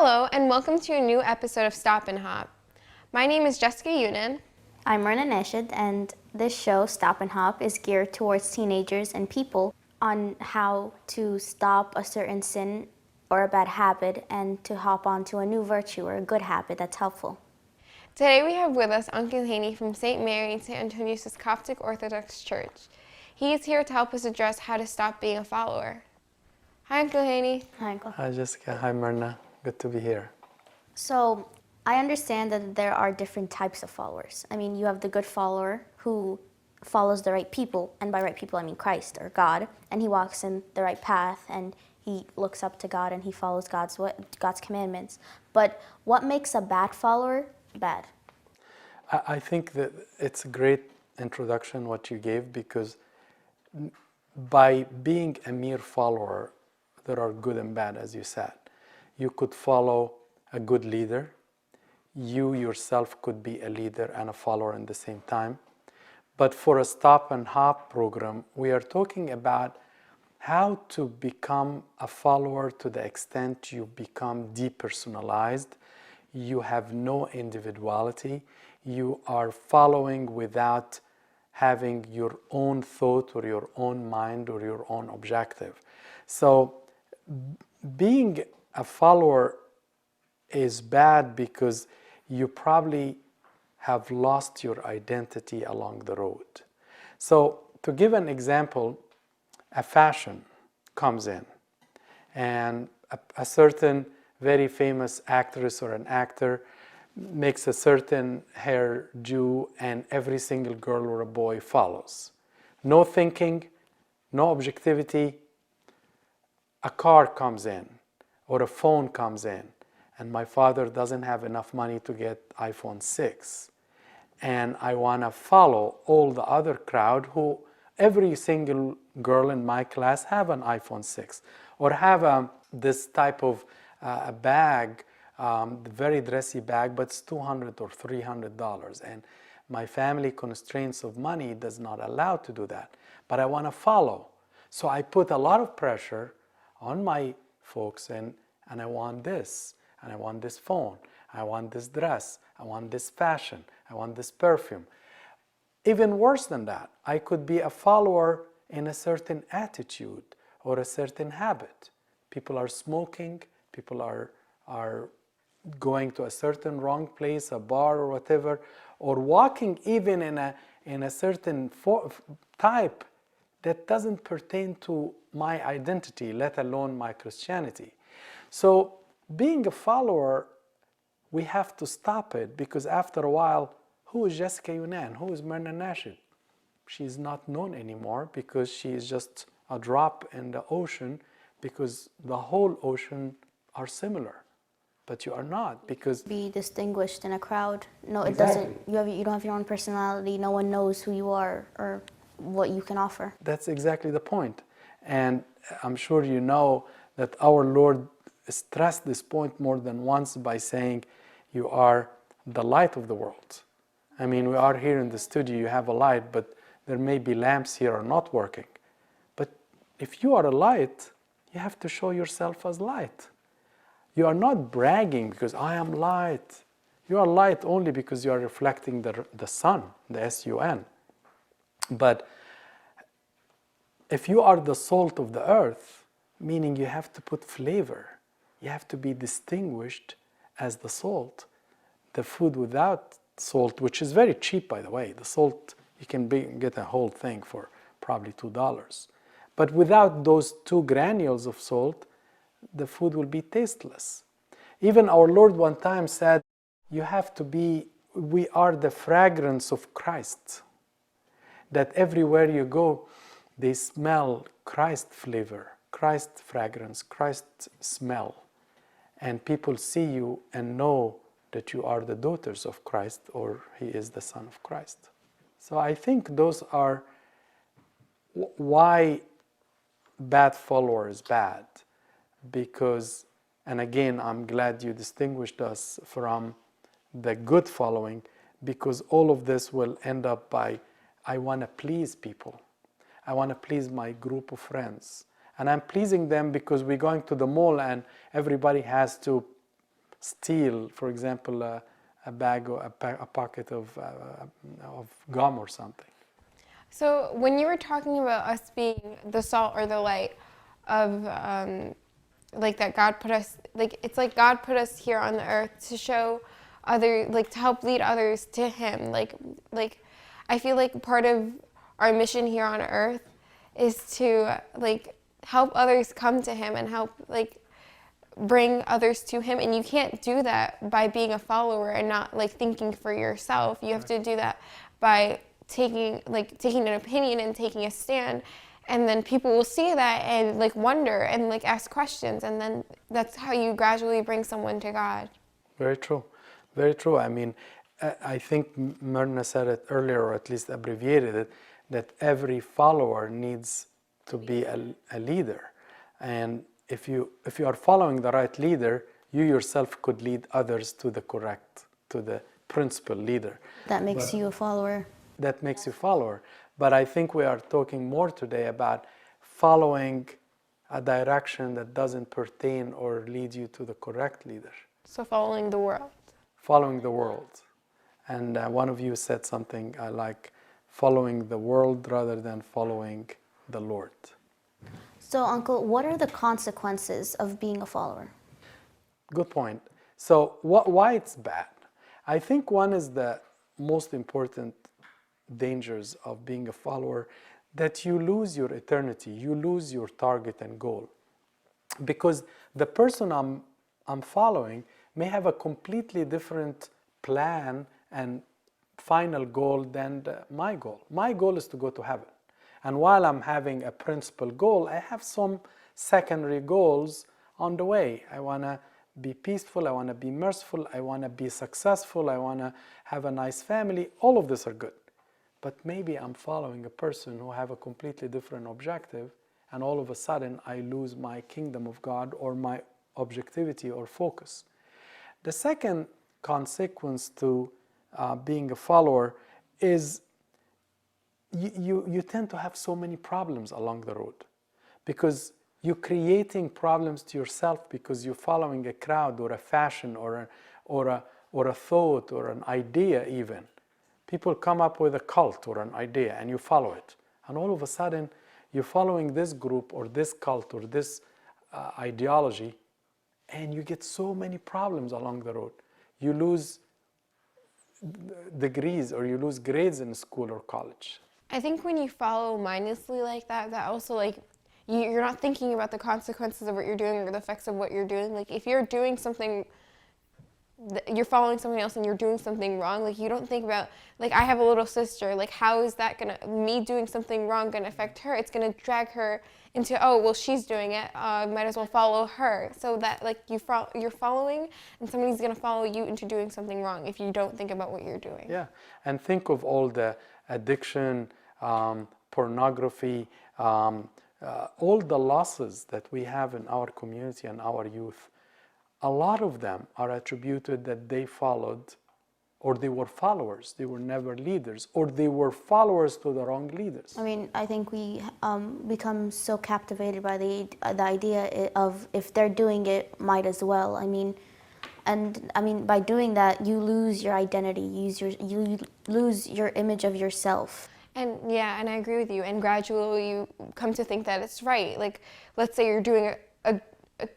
Hello, and welcome to a new episode of Stop and Hop. My name is Jessica Yunin. I'm Myrna Neshid, and this show, Stop and Hop, is geared towards teenagers and people on how to stop a certain sin or a bad habit and to hop onto a new virtue or a good habit that's helpful. Today we have with us Uncle Haney from St. Mary to introduce his Coptic Orthodox Church. He is here to help us address how to stop being a follower. Hi, Uncle Haney. Hi, Uncle. Hi, Jessica. Hi, Myrna. Good to be here. So, I understand that there are different types of followers. I mean, you have the good follower who follows the right people, and by right people I mean Christ or God, and he walks in the right path and he looks up to God and he follows God's commandments. But what makes a bad follower bad? I think that it's a great introduction what you gave, because by being a mere follower, there are good and bad, as you said. You could follow a good leader. You yourself could be a leader and a follower at the same time. But for a Stop and Hop program, we are talking about how to become a follower to the extent you become depersonalized. You have no individuality. You are following without having your own thought or your own mind or your own objective. So being a follower is bad because you probably have lost your identity along the road. So to give an example, a fashion comes in and a certain very famous actress or an actor makes a certain hairdo and every single girl or a boy follows. No thinking, no objectivity. A car comes in or a phone comes in, and my father doesn't have enough money to get iPhone 6. And I want to follow all the other crowd who every single girl in my class have an iPhone 6 or have this type of a bag, very dressy bag, but it's $200 or $300. And my family constraints of money does not allow to do that. But I want to follow. So I put a lot of pressure on my folks, and I want this, and I want this phone, I want this dress, I want this fashion, I want this perfume. Even worse than that, I could be a follower in a certain attitude or a certain habit. People are smoking, people are going to a certain wrong place, a bar or whatever, or walking even in a certain type that doesn't pertain to my identity, let alone my Christianity. So being a follower, we have to stop it, because after a while, who is Jessica Yunan? Who is Myrna Nashid? She's not known anymore because she is just a drop in the ocean, because the whole ocean are similar. But you are not, because Be distinguished in a crowd. No, it Exactly. doesn't. You don't have your own personality. No one knows who you are or what you can offer. that's exactly the point. And I'm sure you know that our Lord stressed this point more than once by saying, you are the light of the world. I mean, we are here in the studio, you have a light, but there may be lamps here are not working. But if you are a light, you have to show yourself as light. You are not bragging because I am light. You are light only because you are reflecting the sun, the S-U-N. But if you are the salt of the earth, meaning you have to put flavor, you have to be distinguished as the salt. The food without salt, which is very cheap, by the way, the salt, you can get a whole thing for probably $2. But without those 2 granules of salt, the food will be tasteless. Even our Lord one time said, we are the fragrance of Christ. That everywhere you go, they smell Christ flavor, Christ fragrance, Christ smell. And people see you and know that you are the daughters of Christ, or he is the son of Christ. So I think those are why bad follower is bad. Because, and again, I'm glad you distinguished us from the good following, because all of this will end up by, I want to please people. I want to please my group of friends. And I'm pleasing them because we're going to the mall and everybody has to steal, for example, a bag or a pocket of gum or something. So when you were talking about us being the salt or the light of like that God put us, like it's like God put us here on the earth to show other, like to help lead others to Him. Like I feel like part of our mission here on earth is to like help others come to Him and help like bring others to Him. And you can't do that by being a follower and not like thinking for yourself. You have to do that by taking an opinion and taking a stand, and then people will see that and like wonder and like ask questions, and then that's how you gradually bring someone to God. Very true, very true. I mean, I think Myrna said it earlier, or at least abbreviated it, that every follower needs to be a leader, and if you are following the right leader, you yourself could lead others to the principal leader. That makes you a follower. That makes you follower. But I think we are talking more today about following a direction that doesn't pertain or lead you to the correct leader. So following the world. Following the world. And one of you said something I like, following the world rather than following the Lord. So, Uncle, what are the consequences of being a follower? Good point. So why it's bad? I think one is the most important dangers of being a follower, that you lose your eternity, you lose your target and goal. Because the person I'm following may have a completely different plan and final goal than my goal. My goal is to go to heaven. And while I'm having a principal goal, I have some secondary goals on the way. I want to be peaceful, I want to be merciful, I want to be successful, I want to have a nice family. All of these are good. But maybe I'm following a person who have a completely different objective, and all of a sudden I lose my kingdom of God or my objectivity or focus. The second consequence to being a follower is you tend to have so many problems along the road, because you're creating problems to yourself because you're following a crowd or a fashion or a thought or an idea even. People come up with a cult or an idea and you follow it. And all of a sudden, you're following this group or this cult or this ideology, and you get so many problems along the road. You lose degrees or you lose grades in school or college. I think when you follow mindlessly like that, that also like, you're not thinking about the consequences of what you're doing or the effects of what you're doing. Like if you're doing something, you're following someone else and you're doing something wrong, like you don't think about, like I have a little sister, like how is that me doing something wrong gonna affect her? It's gonna drag her into, oh, well, she's doing it, might as well follow her. So that like you're following, and somebody's gonna follow you into doing something wrong if you don't think about what you're doing. Yeah, and think of all the addiction, pornography, all the losses that we have in our community and our youth. A lot of them are attributed that they followed, or they were followers. They were never leaders, or they were followers to the wrong leaders. I mean, I think we become so captivated by the idea of if they're doing it, might as well. I mean, by doing that, you lose your identity. You lose your image of yourself. And yeah, and I agree with you. And gradually you come to think that it's right. Like, let's say you're doing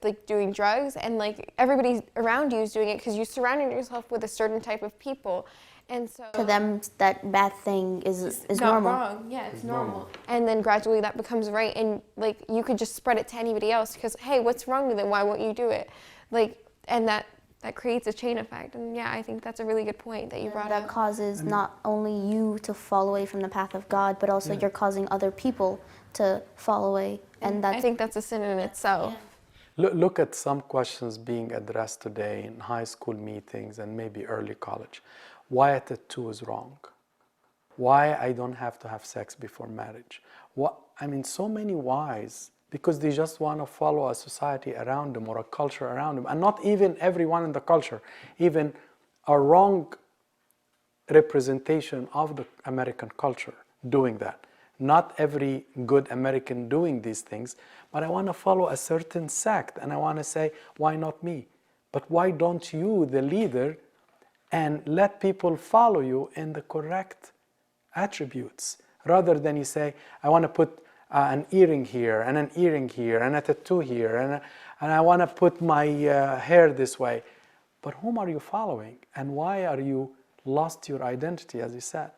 like doing drugs, and like everybody around you is doing it because you surrounded yourself with a certain type of people, and so to them that bad thing is not normal. Wrong. Yeah, it's normal. And then gradually that becomes right, and like you could just spread it to anybody else because hey, what's wrong with it? Why won't you do it? Like, and that creates a chain effect. And yeah, I think that's a really good point that you brought up. That causes not only you to fall away from the path of God, but also you're causing other people to fall away, and I think that's a sin in itself. Yeah. Look at some questions being addressed today in high school meetings and maybe early college. Why a tattoo is wrong? Why I don't have to have sex before marriage? So many whys, because they just want to follow a society around them or a culture around them. And not even everyone in the culture, even a wrong representation of the American culture doing that. Not every good American doing these things, but I want to follow a certain sect, and I want to say, why not me? But why don't you, the leader, and let people follow you in the correct attributes, rather than you say, I want to put an earring here and an earring here and a tattoo here and I want to put my hair this way. But whom are you following, and why are you lost your identity, as you said?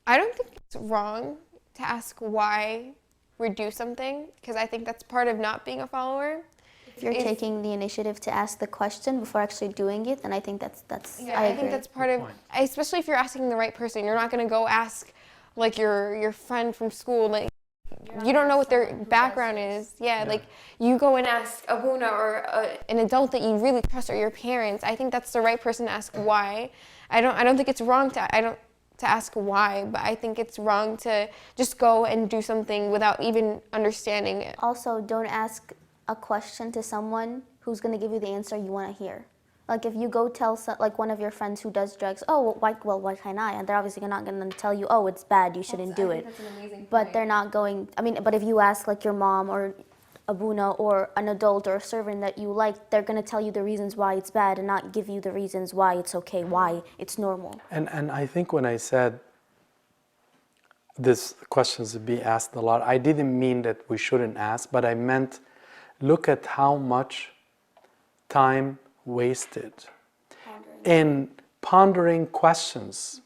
I don't think it's wrong to ask why we do something, because I think that's part of not being a follower. If you're taking the initiative to ask the question before actually doing it, then I think that's Yeah, I I agree. think that's part of, especially if you're asking the right person. You're not going to go ask like your friend from school, like you don't know what their background is. Yeah, like you go and ask Abuna or an adult that you really trust, or your parents. I think that's the right person to ask why. I don't think it's wrong to ask why, but I think it's wrong to just go and do something without even understanding it. Also, don't ask a question to someone who's going to give you the answer you want to hear. Like if you go tell like one of your friends who does drugs, oh, why can't I? And they're obviously not going to tell you, oh, it's bad, you shouldn't do it. That's an amazing But point. they're not going, I mean, but if you ask like your mom or Abuna or an adult or a servant that you like, they're going to tell you the reasons why it's bad and not give you the reasons why it's okay, why it's normal. And I think when I said this questions to be asked a lot, I didn't mean that we shouldn't ask, but I meant look at how much time wasted in pondering questions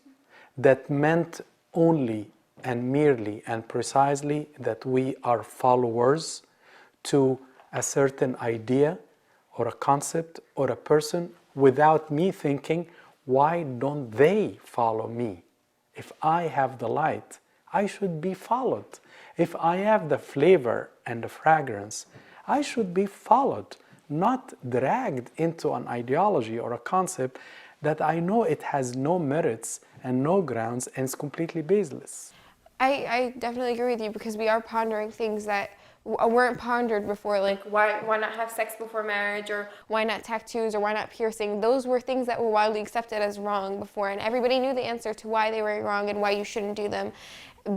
that meant only and merely and precisely that we are followers to a certain idea or a concept or a person, without me thinking, why don't they follow me? If I have the light, I should be followed. If I have the flavor and the fragrance, I should be followed, not dragged into an ideology or a concept that I know it has no merits and no grounds and is completely baseless. I definitely agree with you, because we are pondering things that weren't pondered before, like why not have sex before marriage, or why not tattoos, or why not piercing. Those were things that were widely accepted as wrong before, and everybody knew the answer to why they were wrong and why you shouldn't do them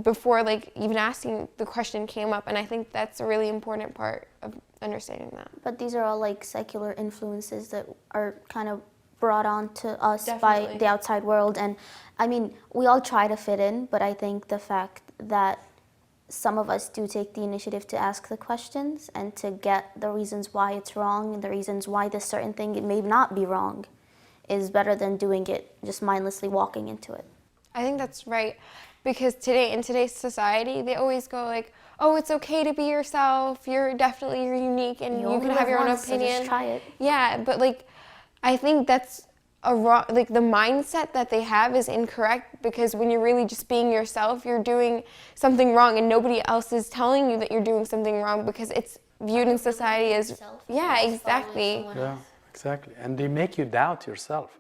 before like even asking the question came up. And I think that's a really important part of understanding that. But these are all like secular influences that are kind of brought on to us Definitely. by the outside world. And I mean, we all try to fit in, but I think the fact that some of us do take the initiative to ask the questions and to get the reasons why it's wrong and the reasons why this certain thing it may not be wrong is better than doing it just mindlessly walking into it. I think that's right, because in today's society, they always go like, oh, it's okay to be yourself, you're unique and you can have your own opinion. So just try it. Yeah, but like I think that's a wrong, like the mindset that they have is incorrect, because when you're really just being yourself, you're doing something wrong and nobody else is telling you that you're doing something wrong, because it's viewed in society as, yeah, exactly. Yeah, exactly. And they make you doubt yourself.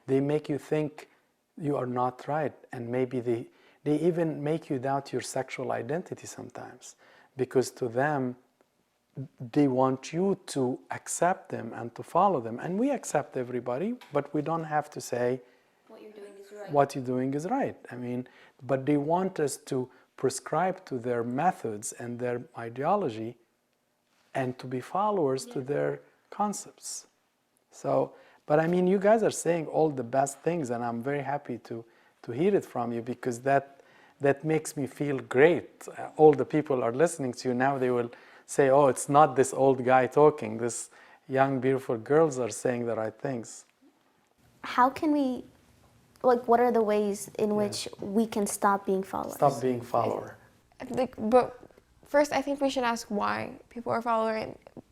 They make you think you are not right, and maybe they even make you doubt your sexual identity sometimes, because to them they want you to accept them and to follow them. And we accept everybody, but we don't have to say what you're doing is right. What you're doing is right. I mean, but they want us to prescribe to their methods and their ideology and to be followers to their concepts. So, but I mean, you guys are saying all the best things, and I'm very happy to hear it from you, because that makes me feel great. All the people are listening to you now, they will say, oh, it's not this old guy talking. This young, beautiful girls are saying the right things. How can we, like, what are the ways in which we can stop being followers? Stop being follower. Like, but first, I think we should ask why people are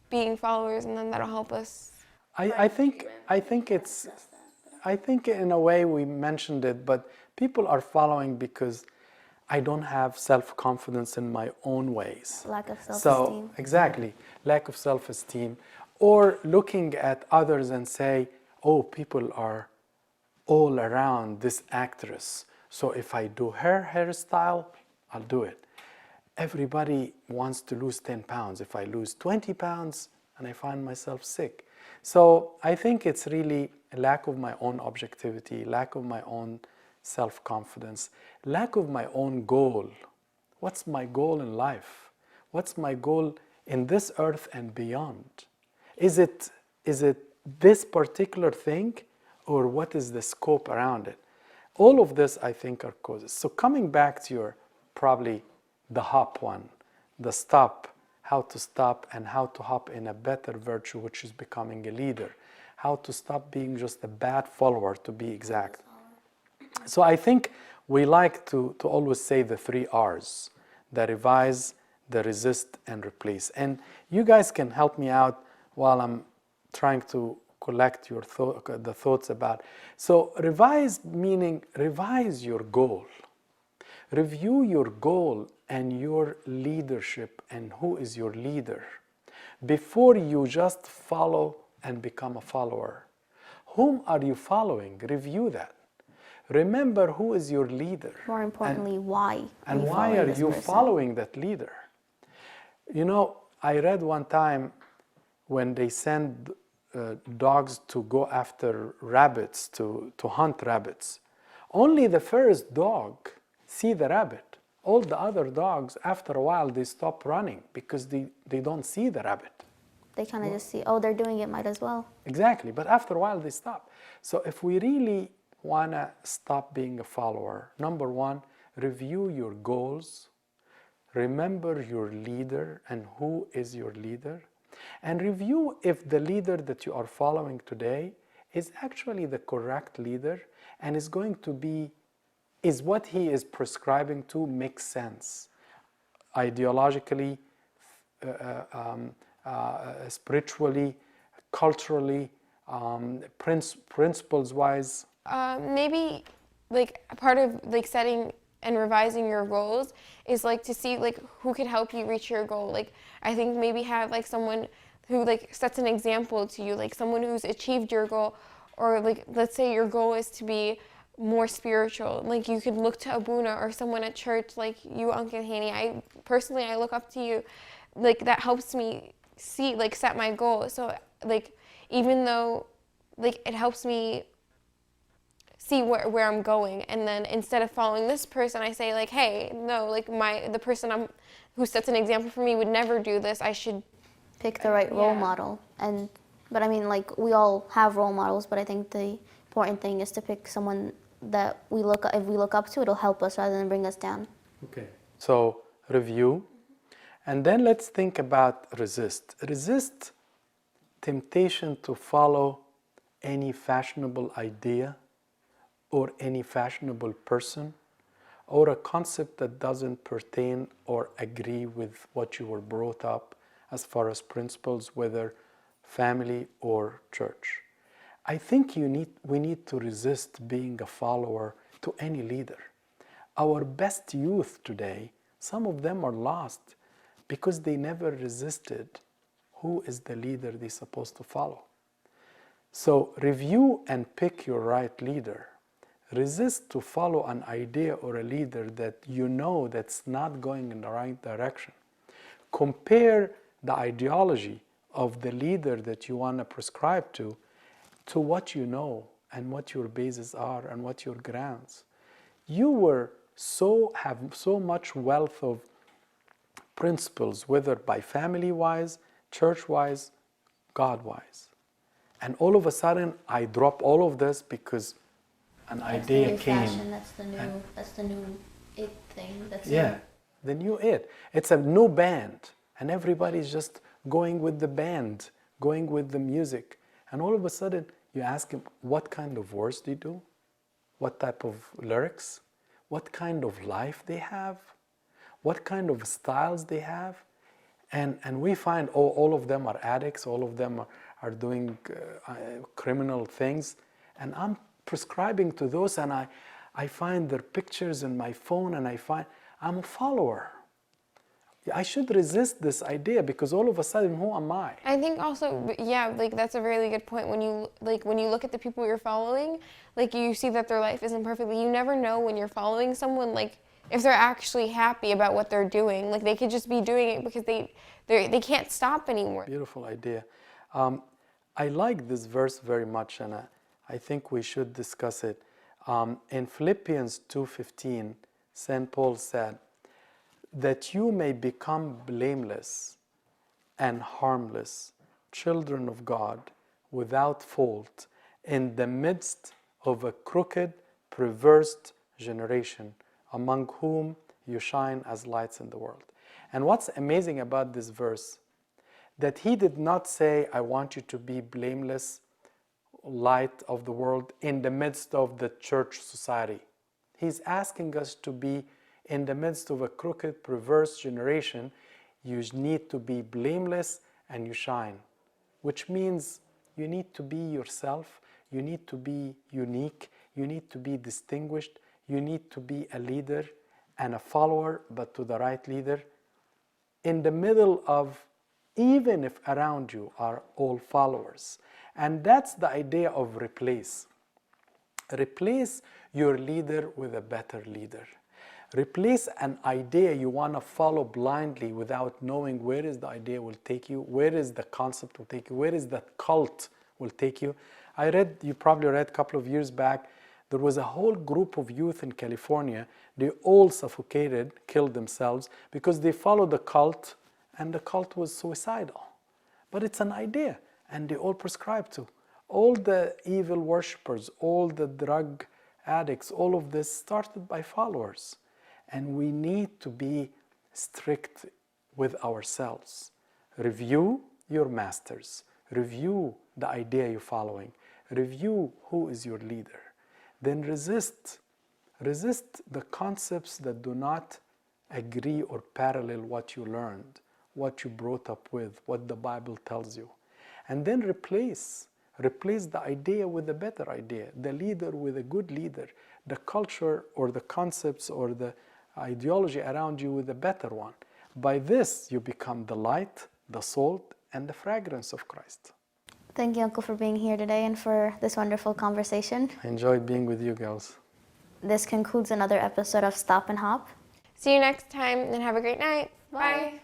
being followers, and then that'll help us. I think in a way we mentioned it, but people are following because I don't have self-confidence in my own ways. Lack of self-esteem. So, exactly, lack of self-esteem. Or looking at others and say, oh, people are all around this actress, so if I do her hairstyle, I'll do it. Everybody wants to lose 10 pounds. If I lose 20 pounds and I find myself sick. So I think it's really a lack of my own objectivity, lack of my own self-confidence, lack of my own goal. What's my goal in life? What's my goal in this earth and beyond? Is it this particular thing, or what is the scope around it? All of this, I think, are causes. So coming back to your, probably the hop one, the stop, how to stop and how to hop in a better virtue, which is becoming a leader. How to stop being just a bad follower, to be exact. So I think we like to always say the 3 R's, the revise, the resist, and replace. And you guys can help me out while I'm trying to collect your the thoughts about. So revise, meaning revise your goal. Review your goal and your leadership and who is your leader before you just follow and become a follower. Whom are you following? Review that. Remember who is your leader. More importantly, why and why are you following that leader? You know, I read one time when they send dogs to go after rabbits, to hunt rabbits. Only the first dog see the rabbit. All the other dogs, after a while, they stop running because they don't see the rabbit. They kind of just see, oh, they're doing it, might as well. Exactly, but after a while, they stop. So if we really want to stop being a follower, number one, review your goals. Remember your leader and who is your leader. And review if the leader that you are following today is actually the correct leader and is going to be, is what he is prescribing to make sense ideologically, spiritually, culturally, principles-wise. Maybe like a part of like setting and revising your goals is like to see like who can help you reach your goal. Like I think maybe have like someone who like sets an example to you, like someone who's achieved your goal, or like let's say your goal is to be more spiritual. Like you could look to Abuna or someone at church, like you, Uncle Haney. I personally look up to you. Like that helps me see, like set my goal. So like even though like it helps me see where I'm going, and then instead of following this person, I say like, hey, no, like the person who sets an example for me would never do this. I should pick the right role model. But I mean, like we all have role models, but I think the important thing is to pick someone that if we look up to, it'll help us rather than bring us down. Okay. So review, and then let's think about resist. Resist temptation to follow any fashionable idea or any fashionable person or a concept that doesn't pertain or agree with what you were brought up as far as principles, whether family or church. I think we need to resist being a follower to any leader. Our best youth today, some of them are lost because they never resisted who is the leader they're supposed to follow. So review and pick your right leader. Resist to follow an idea or a leader that you know that's not going in the right direction. Compare the ideology of the leader that you want to prescribe to what you know and what your bases are and what your grounds. You have so much wealth of principles, whether by family-wise, church-wise, God-wise. And all of a sudden, I drop all of this because an idea came. That's the new it thing. The new it. It's a new band, and everybody's just going with the band, going with the music. And all of a sudden, you ask him, what kind of words they do? What type of lyrics? What kind of life they have? What kind of styles they have? And we find all of them are addicts, all of them are doing criminal things. And I'm prescribing to those, and I find their pictures in my phone, and I'm a follower. I should resist this idea because all of a sudden, who am I? I think also, like that's a really good point. When you look at the people you're following, like you see that their life isn't perfect. You never know when you're following someone, like if they're actually happy about what they're doing. Like they could just be doing it because they can't stop anymore. Beautiful idea. I like this verse very much, and I think we should discuss it. In Philippians 2:15, St. Paul said, that you may become blameless and harmless, children of God, without fault in the midst of a crooked, perverse generation, among whom you shine as lights in the world. And what's amazing about this verse, that he did not say, I want you to be blameless, light of the world in the midst of the church society. He's asking us to be in the midst of a crooked, perverse generation. You need to be blameless and you shine, which means you need to be yourself, you need to be unique, you need to be distinguished, you need to be a leader and a follower, but to the right leader, in the middle of, even if around you are all followers. And that's the idea of replace. Replace your leader with a better leader. Replace an idea you want to follow blindly without knowing where is the idea will take you, where is the concept will take you, where is the cult will take you. You probably read a couple of years back, there was a whole group of youth in California, they all suffocated, killed themselves because they followed the cult, and the cult was suicidal. But it's an idea, and they all prescribed to. All the evil worshippers, all the drug addicts, all of this started by followers. And we need to be strict with ourselves. Review your masters. Review the idea you're following. Review who is your leader. Then resist. Resist the concepts that do not agree or parallel what you learned, what you brought up with, what the Bible tells you. And then replace the idea with a better idea, the leader with a good leader, the culture or the concepts or the ideology around you with a better one. By this, you become the light, the salt, and the fragrance of Christ. Thank you, Uncle, for being here today and for this wonderful conversation. I enjoyed being with you girls. This concludes another episode of Stop and Hop. See you next time and have a great night. Bye. Bye.